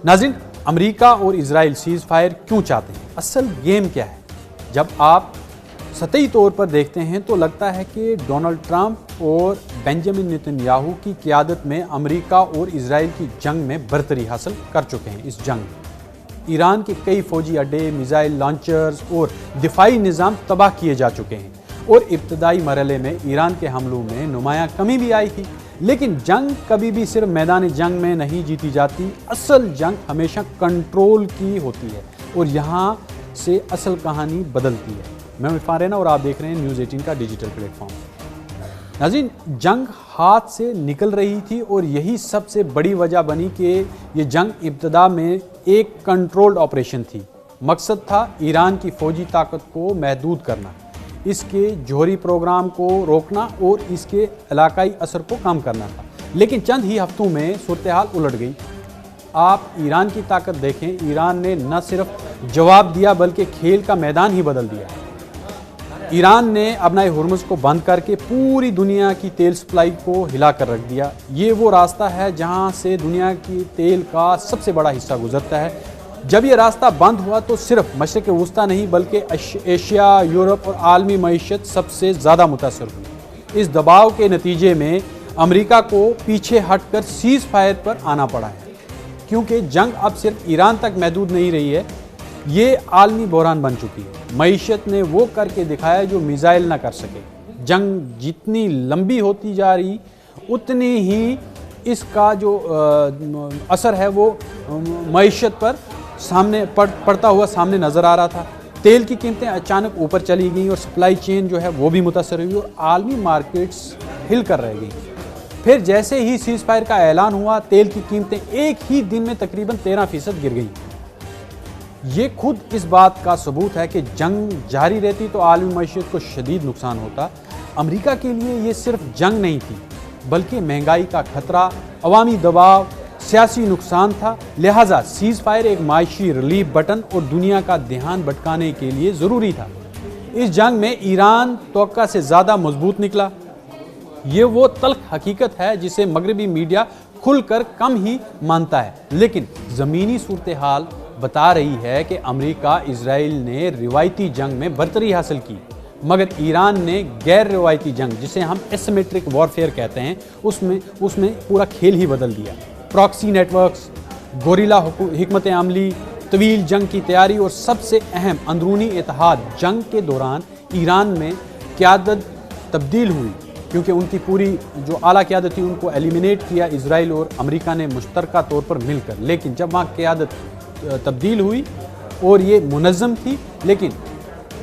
नाज़रीन, अमेरिका और Israel seize fire क्यों चाहते हैं? असल गेम क्या है? जब आप सतही तौर पर देखते हैं तो लगता है कि डोनाल्ड ट्रंप और बेंजामिन नेतन्याहू की क़यादत में अमेरिका और इजराइल की जंग में बरतरी हासिल कर चुके हैं। इस जंग में ईरान के कई फौजी अड्डे, मिसाइल लॉन्चर्स और दिफाई निज़ाम तबाह किए जा चुके हैं और इब्तदाई मरहले में ईरान के हमलों में नुमायां कमी भी आई थी। लेकिन जंग कभी भी सिर्फ मैदान जंग में नहीं जीती जाती। असल जंग हमेशा कंट्रोल की होती है और यहाँ से असल कहानी बदलती है। मैं इरफान रैना और आप देख रहे हैं न्यूज़ 18 का डिजिटल प्लेटफॉर्म। नाज़रीन, जंग हाथ से निकल रही थी और यही सबसे बड़ी वजह बनी कि ये जंग इब्तदा में एक कंट्रोल्ड ऑपरेशन थी। मकसद था ईरान की फौजी ताकत को महदूद करना, इसके जौहरी प्रोग्राम को रोकना और इसके इलाकाई असर को कम करना था। लेकिन चंद ही हफ्तों में सूरत हाल उलट गई। आप ईरान की ताकत देखें। ईरान ने न सिर्फ जवाब दिया बल्कि खेल का मैदान ही बदल दिया। ईरान ने अपना हुर्मुज़ को बंद करके पूरी दुनिया की तेल सप्लाई को हिला कर रख दिया। ये वो रास्ता है जहाँ से दुनिया की तेल का सबसे बड़ा हिस्सा गुजरता है। जब ये रास्ता बंद हुआ तो सिर्फ मशरिक़ वस्ता नहीं बल्कि एशिया, यूरोप और आलमी मईशत सबसे ज़्यादा मुतासर हुई। इस दबाव के नतीजे में अमेरिका को पीछे हटकर सीज़ फायर पर आना पड़ा है, क्योंकि जंग अब सिर्फ ईरान तक महदूद नहीं रही है, ये आलमी बहरान बन चुकी है। मईशत ने वो करके दिखाया जो मिसाइल ना कर सके। जंग जितनी लंबी होती जा रही उतनी ही इसका जो असर है वो मईशत पर सामने पड़ता हुआ सामने नज़र आ रहा था। तेल की कीमतें अचानक ऊपर चली गई और सप्लाई चेन जो है वो भी मुतासर हुई और आलमी मार्केट्स हिल कर रह गई। फिर जैसे ही सीज़ फायर का ऐलान हुआ, तेल की कीमतें एक ही दिन में तकरीबन 13% गिर गई। ये खुद इस बात का सबूत है कि जंग जारी रहती तो आलमी मईशत को शदीद नुकसान होता। अमेरिका के लिए ये सिर्फ जंग नहीं थी बल्कि महंगाई का खतरा, अवामी दबाव, सियासी नुकसान था। लिहाजा सीज़ फायर एक माशी रिलीफ बटन और दुनिया का ध्यान भटकाने के लिए ज़रूरी था। इस जंग में ईरान तवक्का से ज़्यादा मजबूत निकला। ये वो तल्ख हकीकत है जिसे मगरबी मीडिया खुलकर कम ही मानता है। लेकिन ज़मीनी सूरत हाल बता रही है कि अमेरिका इजराइल ने रिवायती जंग में बरतरी हासिल की, मगर ईरान ने गैर रिवायती जंग, जिसे हम एसिमेट्रिक वॉरफेयर कहते हैं, उसमें पूरा खेल ही बदल दिया। प्रॉक्सी नेटवर्क्स, गोरिल्ला हिकमत अमली, तवील जंग की तैयारी और सबसे अहम अंदरूनी इत्तेहाद। जंग के दौरान ईरान में क़यादत तब्दील हुई क्योंकि उनकी पूरी जो आला क़यादत थी उनको एलिमिनेट किया इजराइल और अमेरिका ने मुश्तरका तौर पर मिलकर। लेकिन जब वहाँ क़यादत तब्दील हुई और ये मुनज़्ज़म थी, लेकिन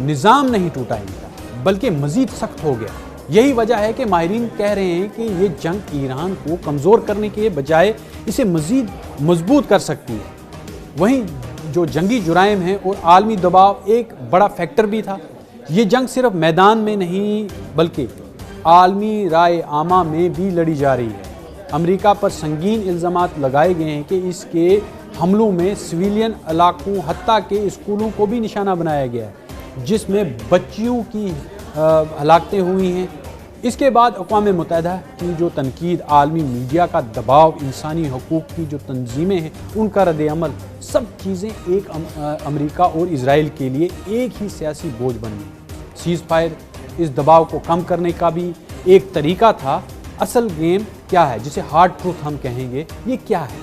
निज़ाम नहीं टूटा इनका बल्कि मज़ीद सख्त हो गया। यही वजह है कि माहिरीन कह रहे हैं कि ये जंग ईरान को कमज़ोर करने के बजाय इसे मज़ीद मजबूत कर सकती है। वहीं जो जंगी जुराइम हैं और आलमी दबाव एक बड़ा फैक्टर भी था। ये जंग सिर्फ मैदान में नहीं बल्कि आलमी राय आमा में भी लड़ी जा रही है। अमेरिका पर संगीन इल्ज़ामात लगाए गए हैं कि इसके हमलों में सिविलियन इलाकों हत्ता के स्कूलों को भी निशाना बनाया गया है, जिसमें बच्चियों की हलाकतें हुई हैं। इसके बाद अक़वाम मुत्तहिदा की जो तनकीद, आलमी मीडिया का दबाव, इंसानी हकूक़ की जो तंजीमें हैं उनका रद्द-ए-अमल, सब चीज़ें एक अमेरिका और इजराइल के लिए एक ही सियासी बोझ बन गई। सीज़ फायर इस दबाव को कम करने का भी एक तरीका था। असल गेम क्या है, जिसे हार्ड ट्रूथ हम कहेंगे, ये क्या है?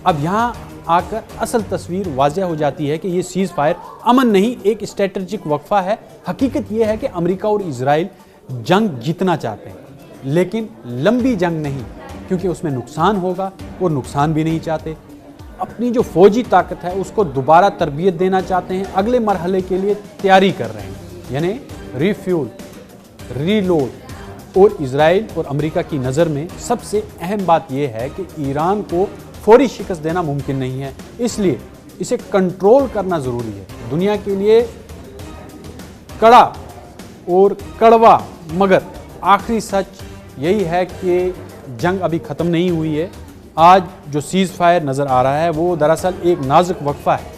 अब यहाँ आकर असल तस्वीर वाज़ह हो जाती है कि ये सीज़ फायर अमन नहीं, एक स्ट्रेटजिक वक्फा है। हकीकत ये है कि अमेरिका और इजराइल जंग जीतना चाहते हैं, लेकिन लंबी जंग नहीं, क्योंकि उसमें नुकसान होगा और नुकसान भी नहीं चाहते। अपनी जो फौजी ताकत है उसको दोबारा तरबियत देना चाहते हैं, अगले मरहले के लिए तैयारी कर रहे हैं, यानी रिफ्यूल, रीलोड। और इजराइल और अमेरिका की नज़र में सबसे अहम बात यह है कि ईरान को फौरी शिकस्त देना मुमकिन नहीं है, इसलिए इसे कंट्रोल करना ज़रूरी है। दुनिया के लिए कड़ा और कड़वा मगर आखिरी सच यही है कि जंग अभी ख़त्म नहीं हुई है। आज जो सीज़ फायर नज़र आ रहा है वो दरअसल एक नाजुक वक्फा है।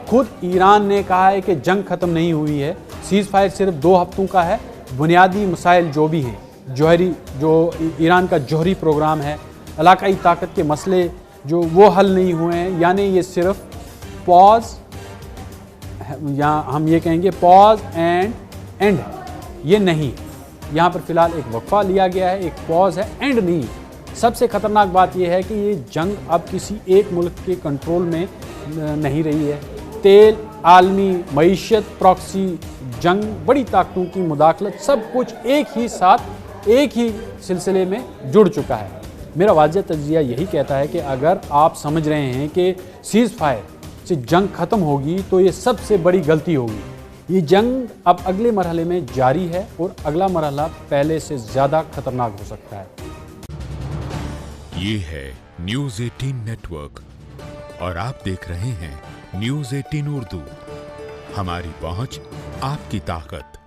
खुद ईरान ने कहा है कि जंग ख़त्म नहीं हुई है, सीज़ फायर सिर्फ 2 हफ्तों का है। बुनियादी मसाइल जो भी हैं, जो ईरान का जौहरी प्रोग्राम है, इलाकाई ताकत के मसले, जो वो हल नहीं हुए हैं, यानी ये सिर्फ पॉज, या हम ये कहेंगे पॉज एंड एंड है, ये नहीं। यहाँ पर फिलहाल एक वक्फा लिया गया है, एक पॉज है, एंड नहीं। सबसे खतरनाक बात यह है कि ये जंग अब किसी एक मुल्क के कंट्रोल में नहीं रही है। तेल, आलमी मईशत, प्रॉक्सी जंग, बड़ी ताकतों की मुदाखलत, सब कुछ एक ही साथ एक ही सिलसिले में जुड़ चुका है। मेरा वाज़ेह तज्ज़िया यही कहता है कि अगर आप समझ रहे हैं कि सीज़ फायर से जंग ख़त्म होगी तो ये सबसे बड़ी गलती होगी। ये जंग अब अगले मरहले में जारी है और अगला मरहला पहले से ज़्यादा खतरनाक हो सकता है। ये है न्यूज़ 18 नेटवर्क और आप देख रहे हैं न्यूज़ 18 उर्दू। हमारी पहुंच, आपकी ताकत।